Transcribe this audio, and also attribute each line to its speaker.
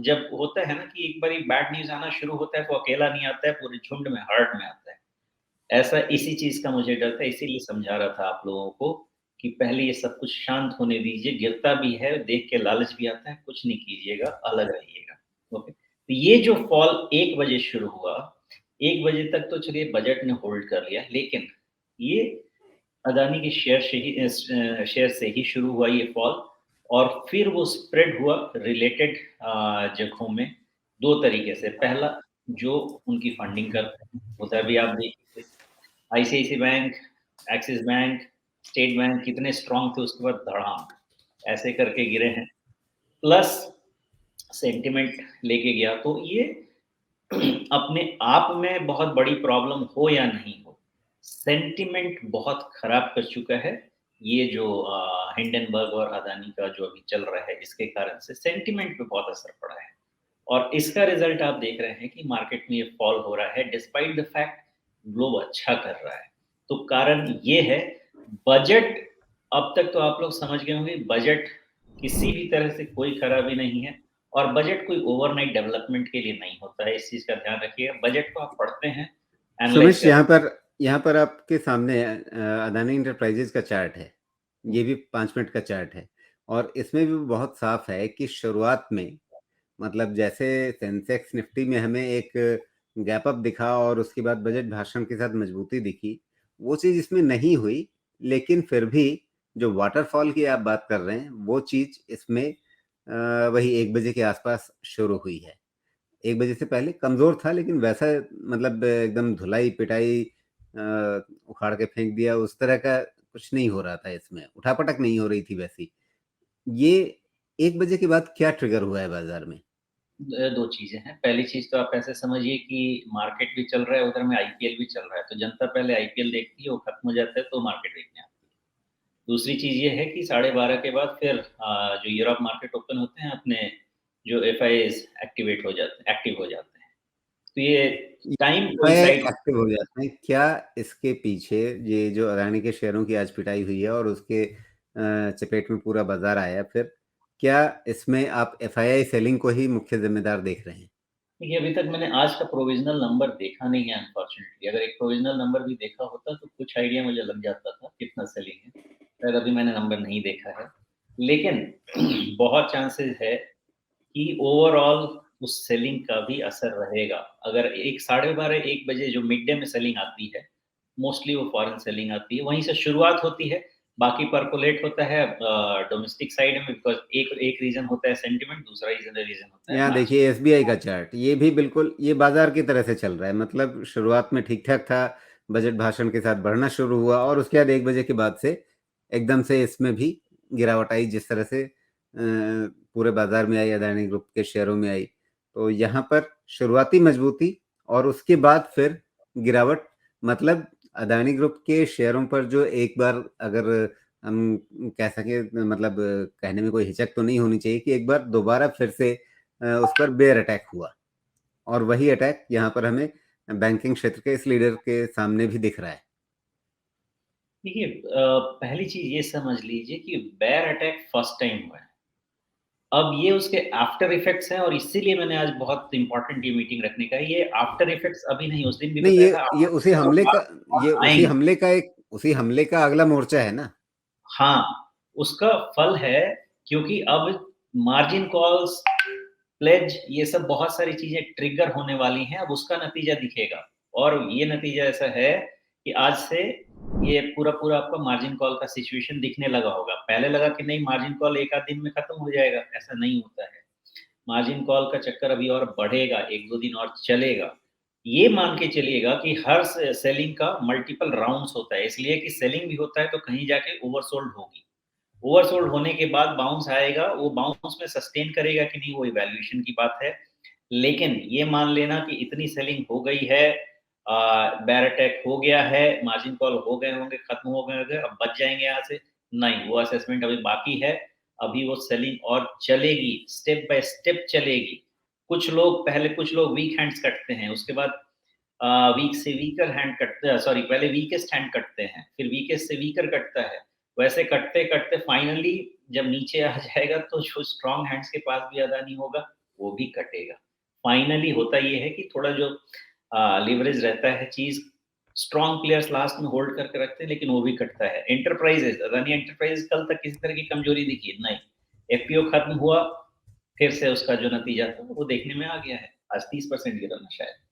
Speaker 1: जब होता है ना कि एक बारी बैड न्यूज़ आना शुरू होता है तो अकेला नहीं आता है, पूरे झुंड में, हर्ड में आता है। ऐसा इसी चीज़ का मुझे डर था, इसीलिए समझा रहा था आप लोगों को कि पहले ये सब कुछ शांत होने दीजिए, गिरता भी है, देख के लालच भी आता है, कुछ नहीं कीजिएगा, अलग रहिएगा। ओके? तो ये जो फॉल 1 बजे शुरू हुआ, 1 बजे तक तो चलिए बजट ने होल्ड कर लिया, लेकिन ये अदानी के शेयर से ही शुरू हुआ ये फॉल और फिर वो स्प्रेड हुआ रिलेटेड जगहों में 2 तरीके से। पहला, जो उनकी फंडिंग करते हैं, उधर भी आप देखिए ICICI bank, Axis bank, State bank कितने स्ट्रॉन्ग थे, उसके बाद धड़ाम, ऐसे करके गिरे हैं। प्लस सेंटिमेंट लेके गया, तो ये अपने आप में बहुत बड़ी प्रॉब्लम हो या नहीं हो, सेंटिमेंट बहुत खराब कर चुका है। ये जो हिंडनबर्ग और अदानी का जो अभी चल रहा है, इसके कारण से सेंटिमेंट पे बहुत असर पड़ा है और इसका रिजल्ट आप देख रहे हैं कि मार्केट में ये फॉल हो रहा है डिस्पाइट द फैक्ट ग्लोब अच्छा कर रहा है। तो कारण ये है बजट। अब तक तो आप लोग समझ गए होंगे बजट किसी भी तरह से कोई खराबी नहीं है और बजट कोई ओवरनाइट डेवलपमेंट के लिए नहीं होता है, इस चीज का ध्यान रखिएगा। बजट को आप पढ़ते हैं, एनालाइज
Speaker 2: सुमिश,
Speaker 1: करते
Speaker 2: यहाँ पर आपके सामने अदानी इंटरप्राइजेज का चार्ट है। ये भी 5 मिनट का चार्ट है और इसमें भी बहुत साफ है कि शुरुआत में, मतलब जैसे सेंसेक्स निफ्टी में हमें एक गैप अप दिखा और उसके बाद बजट भाषण के साथ मजबूती दिखी, वो चीज़ इसमें नहीं हुई। लेकिन फिर भी जो वाटरफॉल की आप बात कर रहे हैं, वो चीज़ इसमें वही 1 बजे के आसपास शुरू हुई है। 1 बजे से पहले कमज़ोर था, लेकिन वैसा मतलब एकदम धुलाई पिटाई उखाड़ के फेंक दिया उस तरह का कुछ नहीं हो रहा था इसमें, उठापटक नहीं हो रही थी वैसी। ये 1 बजे के बाद क्या ट्रिगर हुआ है बाजार में?
Speaker 1: 2 चीज़ें हैं। पहली चीज़ तो आप ऐसे समझिए कि मार्केट भी चल रहा है, उधर में आईपीएल भी चल रहा है, तो जनता पहले आईपीएल देखती है, वो खत्म हो जाता है तो मार्केट देखने आती है। दूसरी चीज़ ये है कि 12:30 के बाद फिर जो यूरोप मार्केट ओपन होते हैं, अपने जो एफआईआईज़ एक्टिव हो जाते हैं। तो ये टाइम कोइंसाइड।
Speaker 2: एक्टिव हो जाते हैं क्या? इसके पीछे ये जो अदानी के शेयरों की आज पिटाई हुई है और उसके चपेट में पूरा बाजार आया, फिर क्या इसमें आप एफआईआई सेलिंग को ही मुख्य जिम्मेदार देख रहे हैं?
Speaker 1: देखिए, अभी तक मैंने आज का प्रोविज़नल नंबर देखा नहीं है अनफॉर्च्यूनेटली। अगर एक प्रोविज़नल नंबर भी देखा होता तो कुछ आइडिया मुझे लग जाता था कितना सेलिंग है। शायद अभी मैंने नंबर नहीं देखा है। लेकिन बहुत चांसेस है कि ओवरऑल उस सेलिंग का भी असर रहेगा। अगर 1 12:30 1 बजे जो मिड डे में सेलिंग आती है, मोस्टली वो फॉरेन सेलिंग आती है, वहीं से शुरुआत होती है, बाकी परकोलेट होता है डोमेस्टिक साइड में बिकॉज़ एक एक रीज़न होता है सेंटिमेंट, दूसरा रीज़न होता है
Speaker 2: यहाँ
Speaker 1: मार्जिन।
Speaker 2: देखिए एसबीआई का चार्ट, ये भी बिल्कुल ये बाजार की तरह से चल रहा है। मतलब शुरुआत में ठीक ठाक था, बजट भाषण के साथ बढ़ना शुरू हुआ और उसके बाद 1 बजे के बाद से एकदम से इसमें भी गिरावट आई, जिस तरह से पूरे बाजार में आई, अदानी ग्रुप के शेयरों में आई। तो यहाँ पर शुरुआती मजबूती और उसके बाद फिर गिरावट। मतलब अदानी ग्रुप के शेयरों पर जो एक बार अगर हम कह सके, मतलब कहने में कोई हिचक तो नहीं होनी चाहिए कि एक बार दोबारा फिर से उस पर बेयर अटैक हुआ और वही अटैक यहाँ पर हमें बैंकिंग क्षेत्र के इस लीडर के सामने भी दिख रहा है।
Speaker 1: देखिए पहली चीज़ ये समझ लीजिए कि बेयर अटैक फर्स्ट टाइम हुआ है। अब ये उसके आफ्टर इफेक्ट्स हैं और इसीलिए मैंने आज बहुत इम्पोर्टेंट ये मीटिंग रखने का है। ये आफ्टर इफेक्ट्स अभी नहीं, उस दिन भी
Speaker 2: नहीं,
Speaker 1: बताया था
Speaker 2: ये
Speaker 1: आफ्टर
Speaker 2: उसी
Speaker 1: इफेक्ट्स
Speaker 2: हमले का, ये
Speaker 1: और आएँगे।
Speaker 2: उसी हमले का अगला मोर्चा है ना।
Speaker 1: हाँ, उसका फल है क्योंकि अब मार्जिन कॉल्स, प्लेज ये सब बहुत सारी चीज़ें ट्रिगर होने वाली हैं, अब उसका नतीजा दिखेगा और ये नतीजा ऐसा है कि आज से ये पूरा-पूरा आपका मार्जिन कॉल का सिचुएशन दिखने लगा होगा। पहले लगा कि नहीं मार्जिन कॉल 1 आध दिन में खत्म हो जाएगा, ऐसा नहीं होता है। मार्जिन कॉल का चक्कर अभी और बढ़ेगा, 1-2 दिन और चलेगा। ये मान के चलिएगा कि हर सेलिंग का मल्टीपल राउंड्स होता है, इसलिए कि सेलिंग भी होता है तो कहीं जाके ओवरसोल्ड होगी। ओवरसोल्ड होने के बाद बाउंस आएगा, वो बाउंस में सस्टेन करेगा कि नहीं वो इवैल्यूएशन की बात है। लेकिन ये मान लेना कि इतनी सेलिंग हो गई है, बेयर अटैक हो गया है, मार्जिन कॉल हो गए होंगे, खत्म हो गए होंगे, अब बच जाएँगे यहाँ से, नहीं, वो असेसमेंट अभी बाकी है। अभी वो सेलिंग और चलेगी, स्टेप बाय स्टेप चलेगी। कुछ लोग वीक हैंड्स कटते हैं, उसके बाद वीक से वीकर हैंड कटते हैं, सॉरी पहले वीकेस्ट हैंड कटते हैं, फिर वीकेस्ट से वीकर कटता है। वैसे कटते-कटते फाइनली जब नीचे आ जाएगा तो जो स्ट्रॉन्ग हैंड्स के पास भी अदा नहीं होगा, वो भी कटेगा। फाइनली होता ये है कि थोड़ा जो लीवरेज रहता है चीज़, स्ट्रॉन्ग प्लेयर्स लास्ट में होल्ड करके रखते हैं, लेकिन वो भी कटता है। एंटरप्राइजेज़, अदानी एंटरप्राइज़ कल तक किसी तरह की कमजोरी दिखी नहीं। एफपीओ खत्म हुआ, फिर से उसका जो नतीजा था वो देखने में आ गया है। आज 30% गिरा ना शायद।